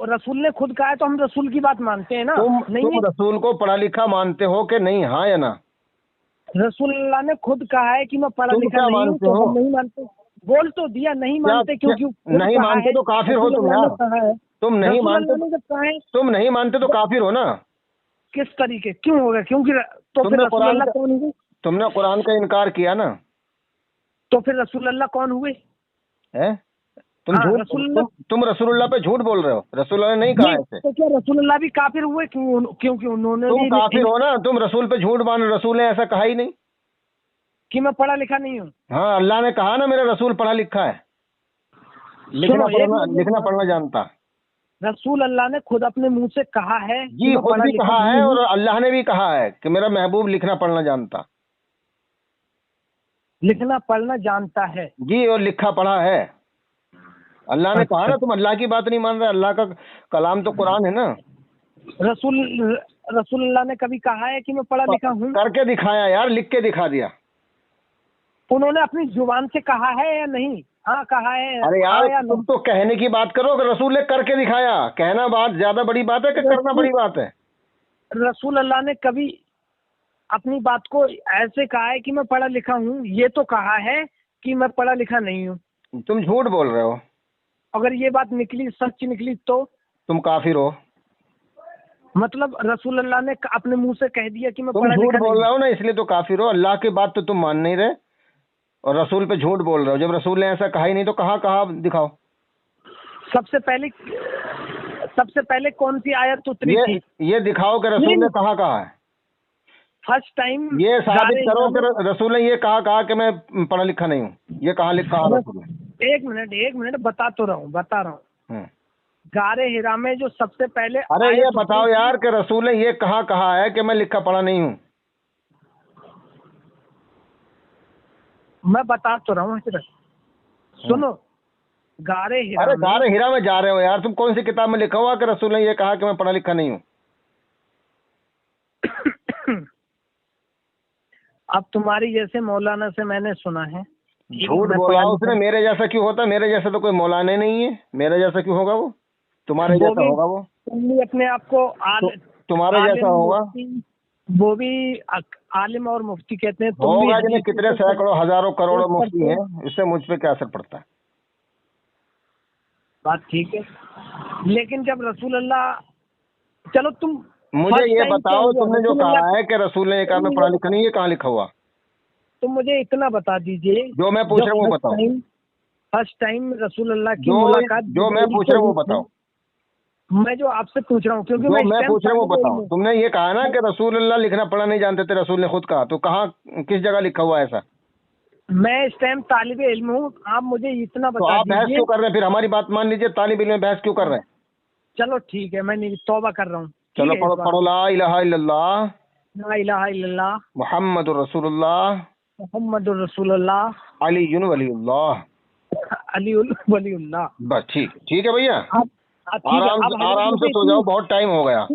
रसूल ने खुद कहा है तो हम रसूल की बात मानते हैं ना। नहीं तुम है, रसूल को पढ़ा लिखा मानते हो कि नहीं? हाँ या ना? रसूल अल्लाह ने खुद कहा है कि मैं पढ़ा तुम लिखा क्या नहीं हूँ, मानते तो हो? हम नहीं मानते। बोल तो दिया नहीं क्या, मानते, क्या क्योंकि खुद नहीं कहा मानते है। तो काफिर हो रसूल तुम अल्लाह ने यार। कहा है, तुम नहीं रसूल मानते अल्लाह ने जब कहा है, तुम नहीं मानते तो काफिर हो ना। किस तरीके क्यों होगा? क्योंकि तो फिर रसूल अल्लाह कौन हुए? तुमने कुरान का इनकार किया ना। तो फिर रसूल अल्लाह कौन हुए? है? तुम हाँ, झूठ रसूलुल्लाह। तुम रसूलुल्लाह पे झूठ बोल रहे हो। रसूलुल्लाह ने नहीं कहा नहीं, ऐसे। तो क्या रसूलुल्लाह भी काफिर हुए? क्योंकि उन्होंने तुम भी काफिर हो ना, तुम रसूल पे झूठ मान। रसूल ने ऐसा कहा ही नहीं। कि मैं पढ़ा लिखा नहीं हूँ। हाँ, अल्लाह ने कहा ना मेरा रसूल पढ़ा लिखा है, सुनो, एक मिनट लिखना पढ़ना जानता। रसूल अल्लाह ने खुद अपने मुंह से कहा है कि जी, मैं खुद पढ़ा भी लिखा कहा नहीं है हूँ। और अल्लाह ने भी कहा है कि मेरा महबूब लिखना पढ़ना जानता। लिखना पढ़ना जानता है। जी, और लिखा पढ़ा है। अल्लाह ने कहा अच्छा, ना, तुम अल्लाह की बात नहीं मान रहे। अल्लाह का कलाम तो कुरान है ना। रसूल रसूल अल्लाह ने कभी कहा है कि मैं पढ़ा लिखा हूँ? करके दिखाया यार, लिख के दिखा दिया। उन्होंने अपनी जुबान से कहा है या नहीं? हाँ कहा है। अरे यार, हाँ या तुम तो कहने की बात करो कि रसूल ने करके दिखाया। कहना बात ज्यादा बड़ी बात है कि करना बड़ी बात है? रसूल अल्लाह ने कभी अपनी बात को ऐसे कहा है कि मैं पढ़ा लिखा हूँ? ये तो कहा है कि मैं पढ़ा लिखा नहीं हूँ। तुम झूठ बोल रहे हो। अगर ये बात निकली, सच निकली, तो तुम काफिर हो। मतलब रसूल अल्लाह ने अपने मुंह से कह दिया कि मैं तुम पढ़ा झूठ लिखा बोल नहीं रहे हो ना, इसलिए तो काफिर हो। अल्लाह की बात तो तुम मान नहीं रहे और रसूल पे झूठ बोल रहे हो। जब रसूल ने ऐसा कहा ही नहीं तो कहाँ कहा दिखाओ। हूँ। सबसे पहले कौन सी आयत उतरी थी? ये दिखाओ कि रसूल ने कहाँ कहा है। फर्स्ट टाइम ये साबित करो कि रसूल ने ये कहा कि मैं पढ़ा लिखा नहीं हूँ। ये कहा लिखा है रसूल ने? एक मिनट बता रहा हूँ। हम्म। गारे हिरा में जो सबसे पहले अरे ये बताओ यार कि रसूल ने ये कहा है कि मैं लिखा पढ़ा नहीं हूँ। मैं बता तो रहा हूँ हजरत, सुनो। गारे हिरा अरे में, गारे हिरा में जा रहे हो यार तुम। कौन सी किताब में लिखा हुआ कि रसूल ने ये कहा कि मैं पढ़ा लिखा नहीं हूँ? अब तुम्हारी जैसे मौलाना से मैंने सुना है झूठ बोला उसने। मेरे जैसा क्यों होता? मेरे जैसा तो कोई मौलाना नहीं है, मेरे जैसा क्यों होगा वो? तुम्हारे जैसा होगा वो। तुम भी अपने आप को तुम्हारे जैसा होगा वो भी आलिम और मुफ्ती कहते हैं। तुम भी होगा जिन्हें कितने सैकड़ों हजारों करोड़ों मुफ्ती हैं, इससे मुझ पे क्या असर पड़ता है? बात ठीक है, लेकिन जब रसूल अल्लाह, चलो तुम मुझे ये बताओ, तुमने जो कहा है कि रसूल ने एक में पढ़ा लिखा नहीं, ये कहाँ लिखा हुआ? तुम मुझे इतना बता दीजिए, जो मैं पूछ रहा हूँ वो बताओ। फर्स्ट टाइम रसूल अल्लाह की मुलाकात जो मैं पूछ रहा हूँ वो बताओ। मैं जो आपसे पूछ रहा हूँ, क्योंकि मैं पूछ रहा हूँ वो बताओ। तुमने ये कहा ना कि रसूल अल्लाह लिखना पढ़ना नहीं जानते थे, रसूल ने खुद कहा, तो कहाँ किस जगह लिखा हुआ है ऐसा? मैं इस टाइम तालिब इल्म हूँ, आप मुझे इतना बता दीजिए। आप बहस क्यों कर रहे हैं? फिर हमारी बात मान लीजिए, तालिब इल्म में बहस क्यों कर रहे हैं? चलो ठीक है, मैं तौबा कर रहा हूँ। चलो पढ़ो ला इलाहा इल्लल्लाह ला इलाहा इल्लल्लाह मुहम्मदुर रसूलुल्लाह मुहम्मदुर रसूलुल्लाह अलीयुन वलीउल्लाह वलीउल्लाह। बस ठीक है भैया, आराम आराम से सो जाओ, बहुत टाइम हो गया।